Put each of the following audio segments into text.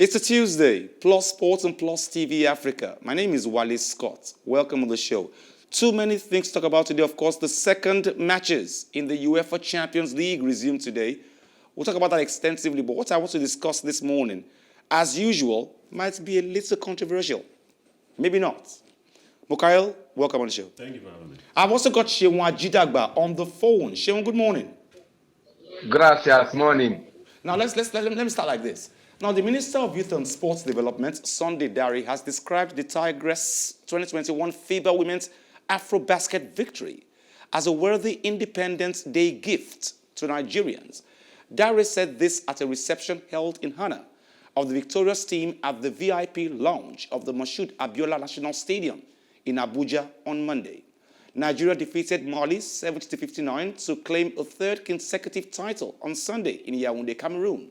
It's a Tuesday, Plus Sports and Plus TV Africa. My name is Wale Scott. Welcome on the show. Too many things to talk about today. Of course, the second matches in the UEFA Champions League resume today. We'll talk about that extensively, but what I want to discuss this morning, as usual, might be a little controversial. Maybe not. Mukail, welcome on the show. Thank you for having me. I've also got Seun Ajidagba on the phone. Seun, good morning. Gracias, morning. Now, let me start like this. Now, the Minister of Youth and Sports Development, Seun Ajidagba, has described the Tigress 2021 FIBA Women's Afrobasket victory as a worthy Independence Day gift to Nigerians. Dare said this at a reception held in honor of the victorious team at the VIP lounge of the Moshood Abiola National Stadium in Abuja on Monday. Nigeria defeated Mali 70-59 to claim a third consecutive title on Sunday in Yaoundé, Cameroon.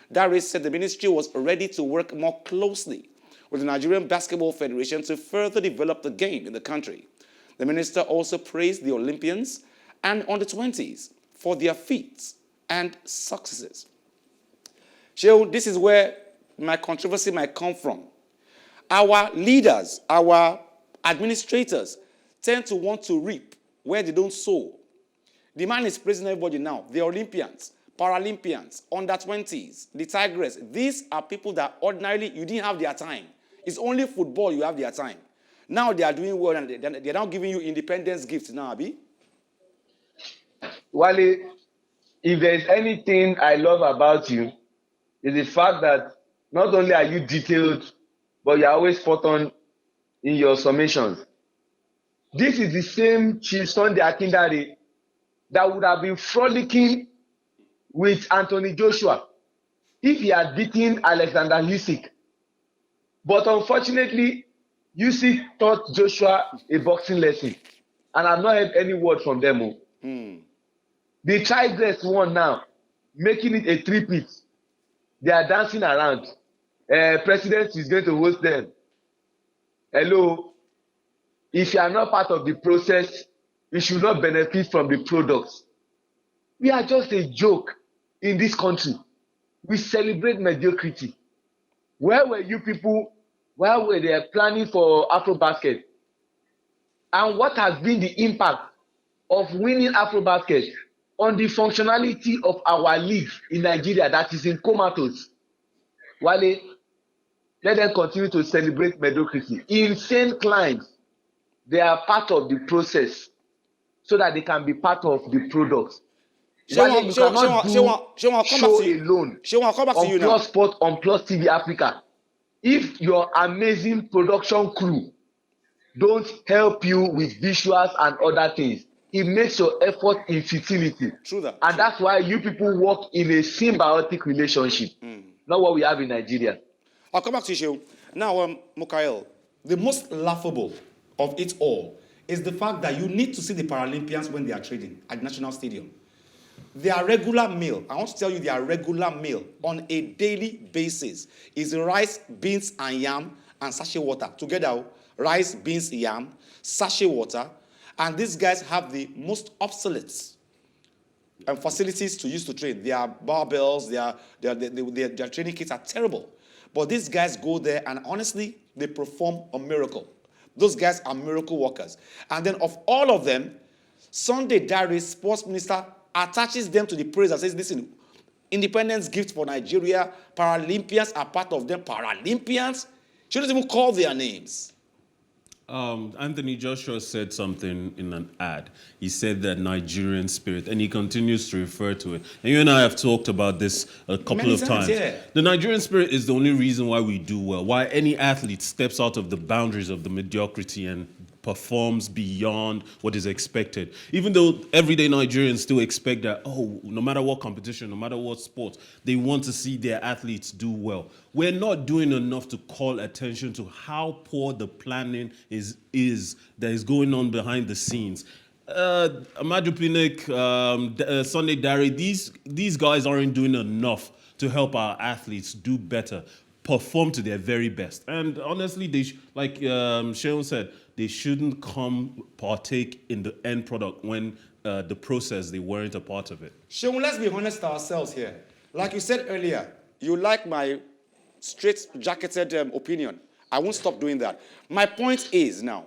Dare said the ministry was ready to work more closely with the Nigerian Basketball Federation to further develop the game in the country. The minister also praised the Olympians and under-20s for their feats and successes. Seun, this is where my controversy might come from. Our leaders, our administrators tend to want to reap where they don't sow. The man is praising everybody now. The Olympians, Paralympians, under-20s, the Tigress. These are people that ordinarily you didn't have their time. It's only football you have their time. Now they are doing well and they're now giving you independence gifts now, Abi. Wale, if there's anything I love about you, is the fact that not only are you detailed, but you're always spot on in your summations. This is the same Chief Sunday Akindare that would have been frolicking with Anthony Joshua if he had beaten Alexander Usyk. But unfortunately, Usyk taught Joshua a boxing lesson, and I've not heard any word from them. The Tigress won now, making it a three-peat. They are dancing around. President is going to host them. Hello. If you are not part of the process, you should not benefit from the products. We are just a joke in this country. We celebrate mediocrity. Where were you people while we were planning for Afrobasket? And what has been the impact of winning Afrobasket on the functionality of our league in Nigeria that is in comatose? Wale, let them continue to celebrate mediocrity. Insane clients, they are part of the process so that they can be part of the product. Wale, you cannot do show alone on Plus Sport, on Plus TV Africa. If your amazing production crew don't help you with visuals and other things, it makes your effort in futility. True that. And that's why you people work in a symbiotic relationship, not what we have in Nigeria. I'll come back to you, Seun. Now, Mukail, the most laughable of it all is the fact that you need to see the Paralympians when they are training at the National Stadium. Their regular meal, I want to tell you, their regular meal on a daily basis is rice, beans, and yam, and sachet water. Together, rice, beans, yam, sachet water. And these guys have the most obsolete facilities to use to train. Their barbells, their training kits are terrible. But these guys go there and honestly, they perform a miracle. Those guys are miracle workers. And then of all of them, Sunday Dare, sports minister, attaches them to the praise and says, listen, independence gift for Nigeria, Paralympians are part of them. Paralympians? She doesn't even call their names. Anthony Joshua said something in an ad. He said that Nigerian spirit, and he continues to refer to it. And you and I have talked about this a couple of times. Yeah. The Nigerian spirit is the only reason why we do well, why any athlete steps out of the boundaries of the mediocrity and performs beyond what is expected. Even though everyday Nigerians still expect that, no matter what competition, no matter what sport, they want to see their athletes do well. We're not doing enough to call attention to how poor the planning is that is going on behind the scenes. Amadou Pinnick, Sunday Dare, these guys aren't doing enough to help our athletes do better, perform to their very best. And honestly, like Seun said, they shouldn't partake in the end product when the process, they weren't a part of it. Seun, let's be honest to ourselves here. Like you said earlier, you like my straight-jacketed opinion. I won't stop doing that. My point is now,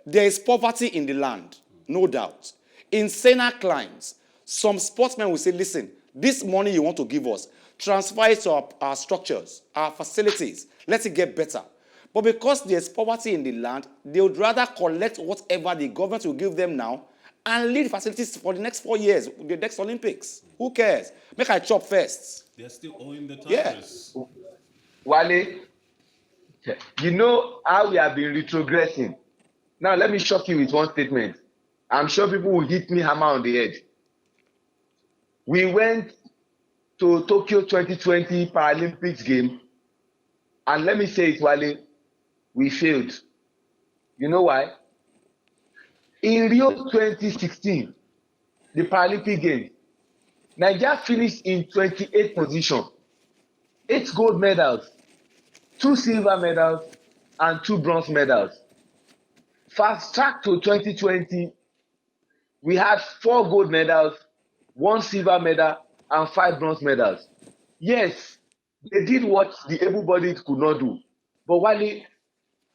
there is poverty in the land, no doubt. In saner climes, some sportsmen will say, listen, this money you want to give us, transfer it to our structures, our facilities. Let it get better. But because there's poverty in the land, they would rather collect whatever the government will give them now and lead facilities for the next 4 years, the next Olympics. Who cares? Make I chop first. They're still owing the Tigress. Tigers. Wale, you know how we have been retrogressing. Now, let me shock you with one statement. I'm sure people will hit me hammer on the head. We went to Tokyo 2020 Paralympics game, and let me say it, Wale, we failed. You know why? In Rio 2016, the Paralympic Games, Nigeria finished in 28th position, 8 gold medals, 2 silver medals, and 2 bronze medals. Fast track to 2020, we had 4 gold medals, 1 silver medal, and 5 bronze medals. Yes, they did what the able-bodied could not do. But Wale,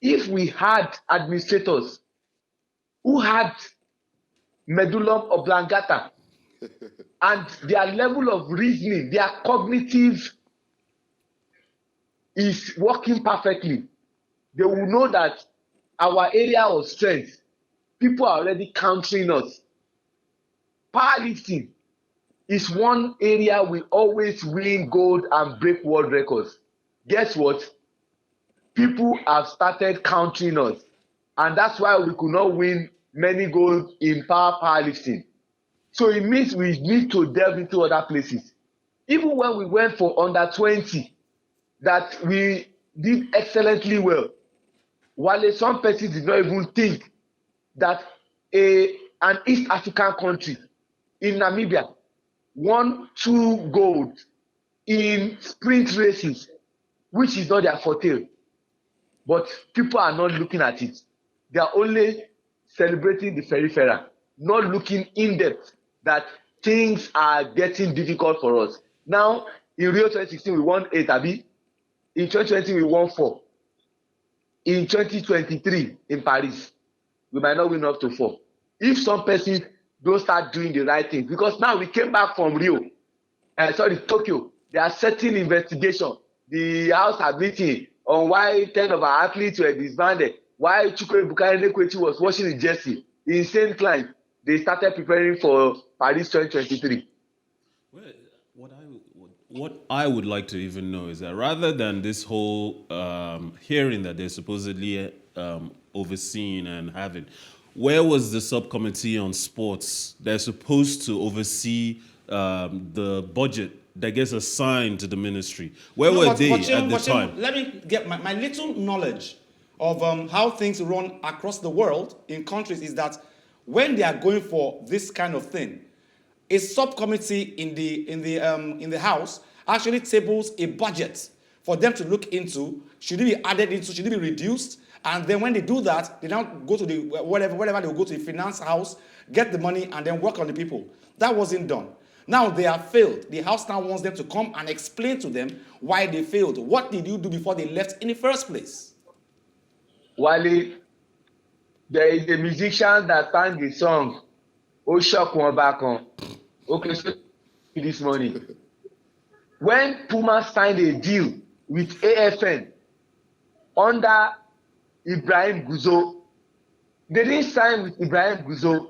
if we had administrators who had medullum oblongata and their level of reasoning, their cognitive is working perfectly, they will know that our area of strength, people are already countering us. Powerlifting is one area we always win gold and break world records. Guess what? People have started countering us, and that's why we could not win many gold in powerlifting. So it means we need to delve into other places. Even when we went for under 20, that we did excellently well, while some persons did not even think that an East African country in Namibia won 2 gold in sprint races, which is not their forte. But people are not looking at it. They are only celebrating the peripheral, not looking in depth that things are getting difficult for us. Now, in Rio 2016, we won 8, Abi. In 2020, we won 4. In 2023, in Paris, we might not win up to 4. If some persons don't start doing the right thing, because now we came back from Tokyo, they are setting investigation. The House are meeting on why 10 of our athletes were disbanded, why Chukwueze Bukari was washing his jersey. The insane climb, they started preparing for Paris 2023. Well, what I would like to even know is that rather than this whole hearing that they're supposedly overseeing and having, where was the subcommittee on sports that's supposed to oversee the budget that gets assigned to the ministry? Where were they at the time? Let me get my little knowledge of how things run across the world in countries is that when they are going for this kind of thing, a subcommittee in the House actually tables a budget for them to look into. Should it be added into? Should it be reduced? And then when they do that, they now go to the whatever they will go to the finance house, get the money, and then work on the people. That wasn't done. Now they have failed. The House now wants them to come and explain to them why they failed. What did you do before they left in the first place? Wale, there is a musician that sang the song, "Oh Shock One Back On." Okay, so this morning, when Puma signed a deal with AFN under Ibrahim Guzo, they didn't sign with Ibrahim Guzo.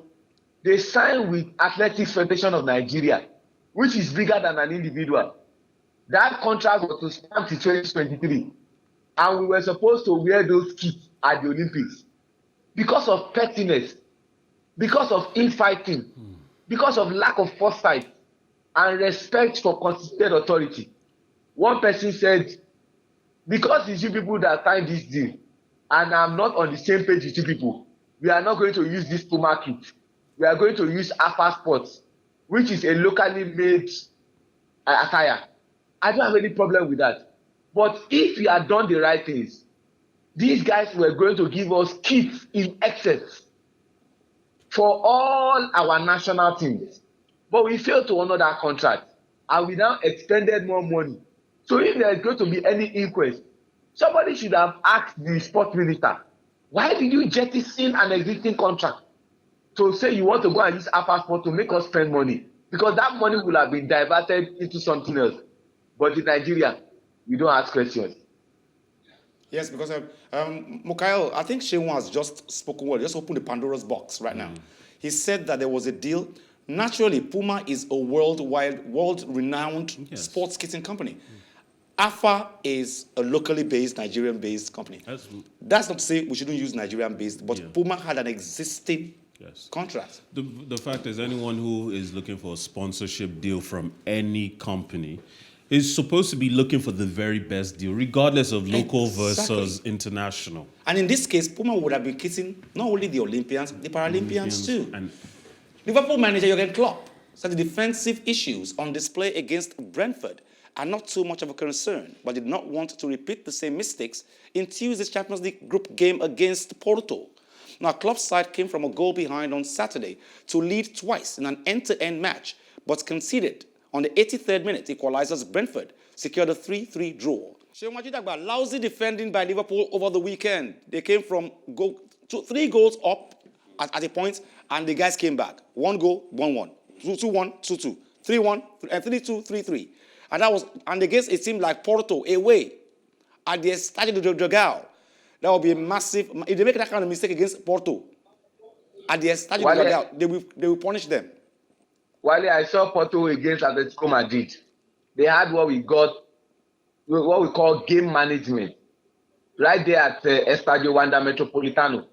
They signed with Athletics Federation of Nigeria, which is bigger than an individual. That contract was to start in 2023, and we were supposed to wear those kits at the Olympics. Because of pettiness, because of infighting, because of lack of foresight and respect for constituted authority, one person said, because it's you people that signed this deal, and I'm not on the same page with you people, we are not going to use this Puma kit. We are going to use Alpha Sports, which is a locally made attire. I don't have any problem with that. But if we had done the right things, these guys were going to give us kits in excess for all our national teams. But we failed to honor that contract. And we now expended more money So if there is going to be any inquest, somebody should have asked the sports minister, why did you jettison an existing contract to say you want to go and use Alpha Sport to make us spend money? Because that money will have been diverted into something else. But in Nigeria, we don't ask questions. Yes, because Mukael, I think Seun has just spoken well, just opened the Pandora's box right now. He said that there was a deal. Naturally, Puma is a world-renowned sports kitting company. AFA is a locally based, Nigerian-based company. That's not to say we shouldn't use Nigerian-based, but Puma had an existing contract. The fact is, anyone who is looking for a sponsorship deal from any company is supposed to be looking for the very best deal, regardless of local versus international. And in this case, Puma would have been kissing not only the Olympians, the Paralympians too. And Liverpool manager Jurgen Klopp said the defensive issues on display against Brentford are not too much of a concern, but did not want to repeat the same mistakes in Tuesday's Champions League group game against Porto. Now, Klopp's side came from a goal behind on Saturday to lead twice in an end-to-end match, but conceded on the 83rd minute. Equalizers Brentford secured a 3-3 draw. Seun Ajidagba, lousy defending by Liverpool over the weekend. They came from 3 goals up at a point, and the guys came back. 1 goal, 1-1. 2-1, 2-2. 3-1, 3-2, 3-3. And against a team like Porto, away, at the Estadio de Dragao, that will be a massive. If they make that kind of mistake against Porto, at the Estadio de Dragao, they will punish them. While I saw Porto against Atletico Madrid, they had what we call game management, right there at Estadio Wanda Metropolitano.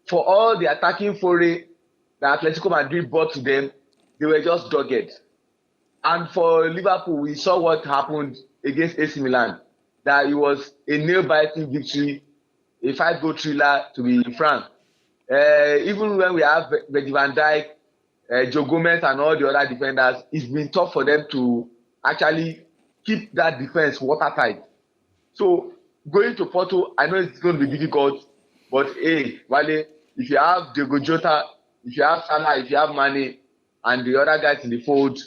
For all the attacking foray that Atletico Madrid brought to them, they were just dogged. And for Liverpool, we saw what happened against AC Milan, that it was a nail-biting victory, a 5-goal thriller, to be frank. Even when we have Virgil van Dijk, Joe Gomez and all the other defenders, it's been tough for them to actually keep that defense watertight. So going to Porto, I know it's going to be difficult, but hey, Wale, if you have Diego Jota, if you have Salah, if you have Mane, and the other guys in the fold,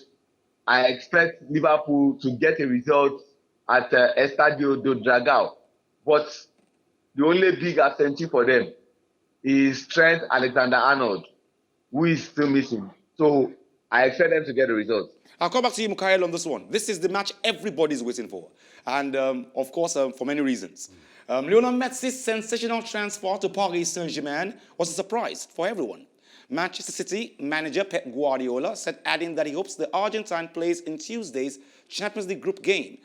I expect Liverpool to get a result at Estadio do Dragao. But the only big absentee for them is Trent Alexander-Arnold, who is still missing. So I expect them to get a result. I'll come back to you, Mukael, on this one. This is the match everybody's waiting for. And, of course, for many reasons. Lionel Messi's sensational transfer to Paris Saint-Germain was a surprise for everyone. Manchester City manager Pep Guardiola said, adding that he hopes the Argentine plays in Tuesday's Champions League group game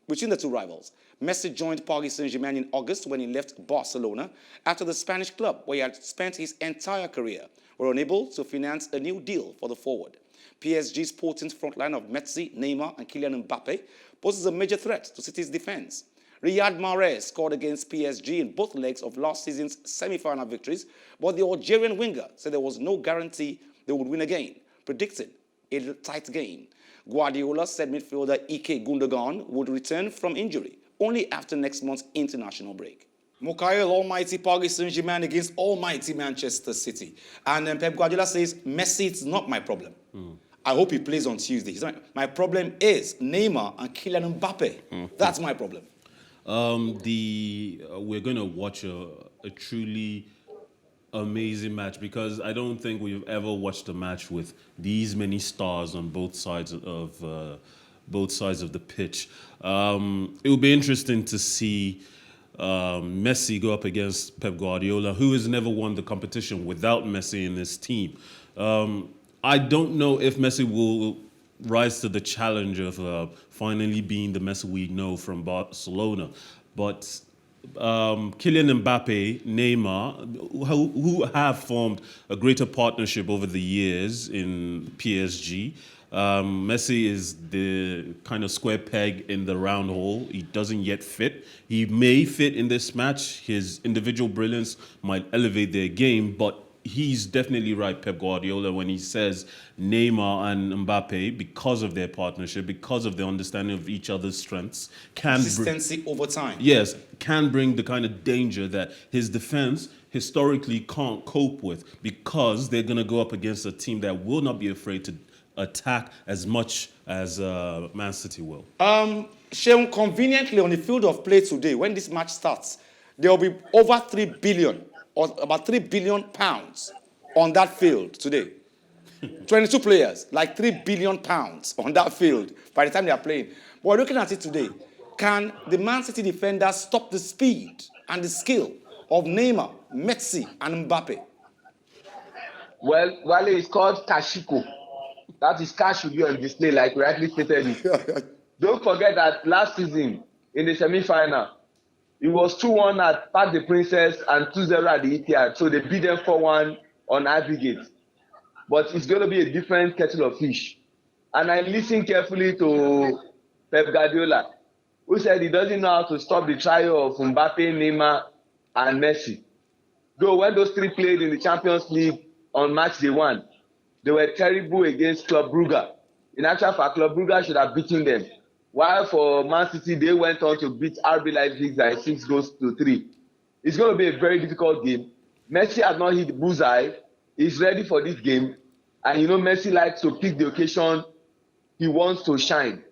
between the two rivals. Messi joined Paris Saint-Germain in August when he left Barcelona after the Spanish club, where he had spent his entire career, were unable to finance a new deal for the forward. PSG's potent frontline of Messi, Neymar and Kylian Mbappe poses a major threat to City's defense. Riyad Mahrez scored against PSG in both legs of last season's semi-final victories, but the Algerian winger said there was no guarantee they would win again, predicting a tight game. Guardiola said midfielder Ike Gundogan would return from injury only after next month's international break. Mukael, almighty Paris Saint-Germain against almighty Manchester City. And Pep Guardiola says, Messi is not my problem. I hope he plays on Tuesday. My problem is Neymar and Kylian Mbappe. That's my problem. We're going to watch a truly amazing match, because I don't think we've ever watched a match with these many stars on both sides of the pitch. It will be interesting to see Messi go up against Pep Guardiola, who has never won the competition without Messi in his team. I don't know if Messi will rise to the challenge of finally being the Messi we know from Barcelona, but Kylian Mbappe, Neymar, who have formed a greater partnership over the years in PSG. Messi is the kind of square peg in the round hole. He doesn't yet fit. He may fit in this match. His individual brilliance might elevate their game, but he's definitely right, Pep Guardiola, when he says Neymar and Mbappe, because of their partnership, because of their understanding of each other's strengths, consistency over time. Yes, can bring the kind of danger that his defense historically can't cope with, because they're going to go up against a team that will not be afraid to attack as much as Man City will. Seun, conveniently on the field of play today, when this match starts, there will be over 3 billion or about 3 billion pounds on that field today. 22 players, like 3 billion pounds on that field by the time they are playing. But we're looking at it today. Can the Man City defenders stop the speed and the skill of Neymar, Messi, and Mbappe? Well, Wale is called Kashiko. That is, cash should be on display, like we rightly stated it. Don't forget that last season in the semi-final, it was 2-1 at Parc des Princes and 2-0 at the Etihad. So they beat them 4-1 on aggregate. But it's going to be a different kettle of fish. And I listened carefully to Pep Guardiola, who said he doesn't know how to stop the trio of Mbappe, Neymar, and Messi. Though when those three played in the Champions League on match day 1, they were terrible against Club Brugge. In actual fact, Club Brugge should have beaten them. While for Man City, they went on to beat RB Leipzig by 6-3. It's going to be a very difficult game. Messi has not hit the bullseye. He's ready for this game. And you know, Messi likes to pick the occasion he wants to shine.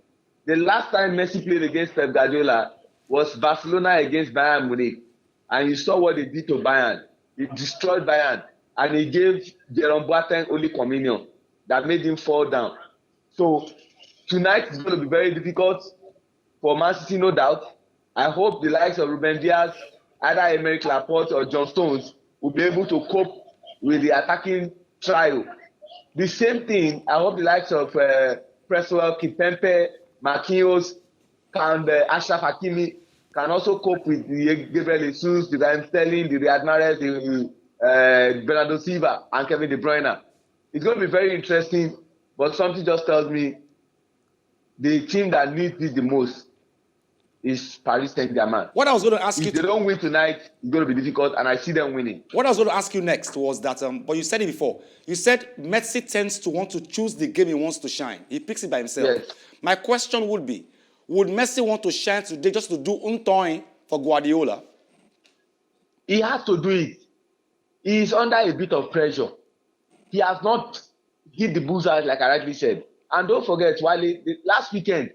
The last time Messi played against Pep Guardiola was Barcelona against Bayern Munich. And you saw what they did to Bayern. He destroyed Bayern. And he gave Jerome Boateng only communion that made him fall down. So tonight is going to be very difficult for Man City, no doubt. I hope the likes of Ruben Dias, either Emerick Laporte or John Stones, will be able to cope with the attacking trio. The same thing, I hope the likes of Cresswell, Kimpembe, Marquinhos, and Achraf Hakimi can also cope with the Gabriel Jesus, the Raheem Sterling, the Riyad Mahrez, the Bernardo Silva, and Kevin De Bruyne. It's going to be very interesting, but something just tells me the team that needs this the most is Paris Saint-Germain. What I was going to ask you... If they don't win tonight, it's going to be difficult, and I see them winning. What I was going to ask you next was that, but you said it before. You said Messi tends to want to choose the game he wants to shine. He picks it by himself. Yes. My question would be, would Messi want to shine today just to do untoing for Guardiola? He has to do it. He is under a bit of pressure. He has not hit the bullseye, like I rightly said. And don't forget, last weekend,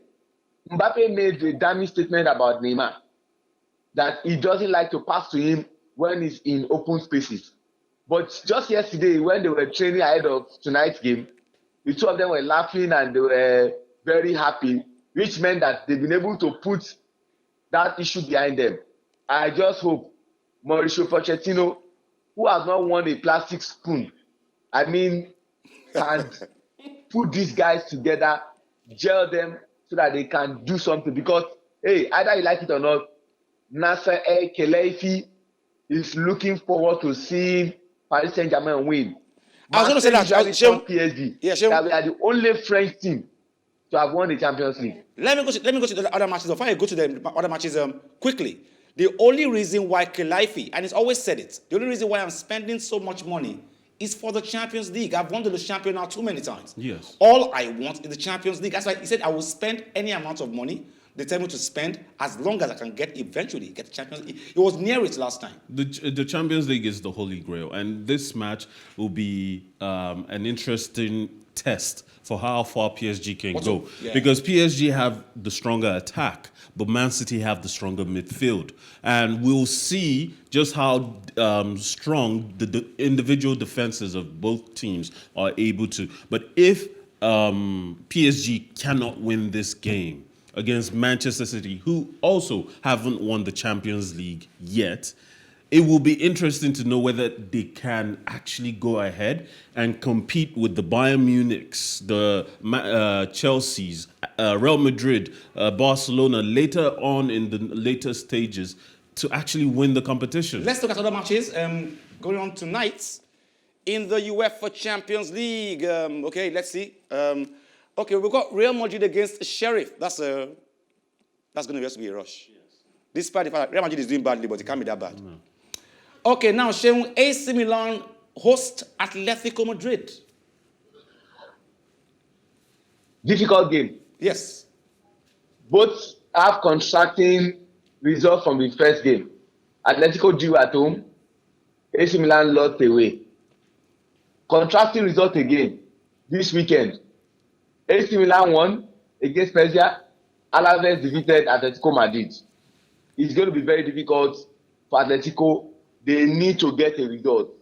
Mbappe made a damning statement about Neymar, that he doesn't like to pass to him when he's in open spaces. But just yesterday, when they were training ahead of tonight's game, the two of them were laughing and they were very happy, which meant that they've been able to put that issue behind them. I just hope Mauricio Pochettino, who has not won a plastic spoon, can put these guys together, gel them, so that they can do something. Because, hey, either you like it or not, Nasser El-Khelaifi is looking forward to seeing Paris Saint-Germain win. I was going to say that. PSG. Yeah, that we are the only French team to have won the Champions League. Let me go to the other matches. Before I go to the other matches quickly, the only reason why Khelaifi, and he's always said it, the only reason why I'm spending so much money is for the Champions League. I've won the champion now too many times. Yes. All I want is the Champions League. That's why he said I will spend any amount of money they tell me to spend as long as I can get the Champions League. It was near it last time. The Champions League is the holy grail, and this match will be an interesting test for how far PSG can go. Because PSG have the stronger attack, but Man City have the stronger midfield. And we'll see just how strong the individual defenses of both teams are able to. But if PSG cannot win this game against Manchester City, who also haven't won the Champions League yet, it will be interesting to know whether they can actually go ahead and compete with the Bayern Munichs, the Chelseas, Real Madrid, Barcelona later on in the later stages to actually win the competition. Let's look at other matches going on tonight in the UEFA Champions League. Okay, let's see. Okay, we've got Real Madrid against Sheriff. That's going to just be a rush. Yes. Despite the fact that Real Madrid is doing badly, but it can't be that bad. No. Okay, now Seun, AC Milan host Atletico Madrid. Difficult game. Yes. Both have contrasting results from the first game. Atletico drew at home. AC Milan lost away. Contrasting result again this weekend. AC Milan won against Persia. Alaves defeated Atletico Madrid. It's going to be very difficult for Atletico. They need to get a result.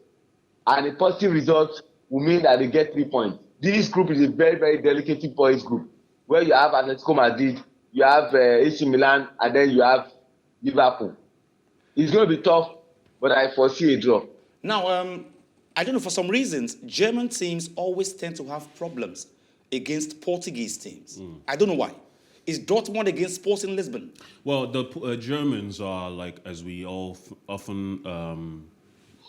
And a positive result will mean that they get 3 points. This group is a very, very delicate points group, where you have Atletico Madrid, you have AC Milan, and then you have Liverpool. It's going to be tough, but I foresee a draw. Now, I don't know, for some reasons, German teams always tend to have problems against Portuguese teams. I don't know why. Is Dortmund against Sporting Lisbon? Well, the Germans are, like, as we all often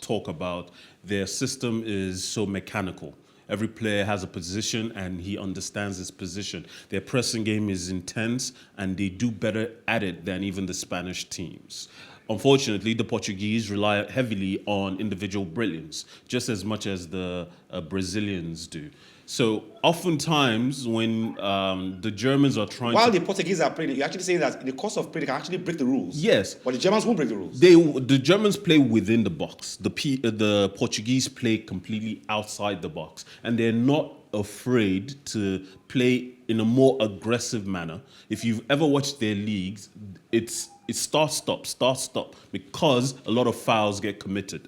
talk about, their system is so mechanical. Every player has a position and he understands his position. Their pressing game is intense and they do better at it than even the Spanish teams. Unfortunately, the Portuguese rely heavily on individual brilliance, just as much as the Brazilians do. So oftentimes when the Germans are trying While to... the Portuguese are playing, you're actually saying that in the course of play, they can actually break the rules. Yes. But the Germans won't break the rules. The Germans play within the box. The Portuguese play completely outside the box. And they're not afraid to play in a more aggressive manner. If you've ever watched their leagues, it's start, stop, because a lot of fouls get committed.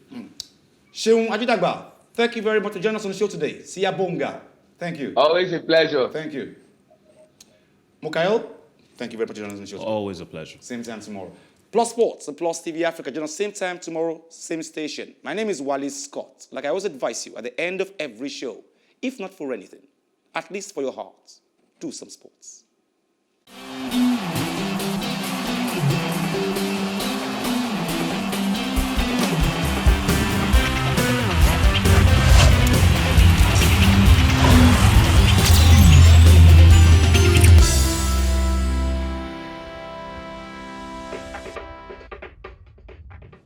Seun Ajidagba, thank you very much for joining us on the show today. Siyabonga. Thank you. Always a pleasure. Thank you. Mukail, thank you very much for joining us on the show today. Always a pleasure. Same time tomorrow. Plus Sports and Plus TV Africa. Join us same time tomorrow, same station. My name is Wally Scott. Like I always advise you at the end of every show, if not for anything, at least for your heart, do some sports.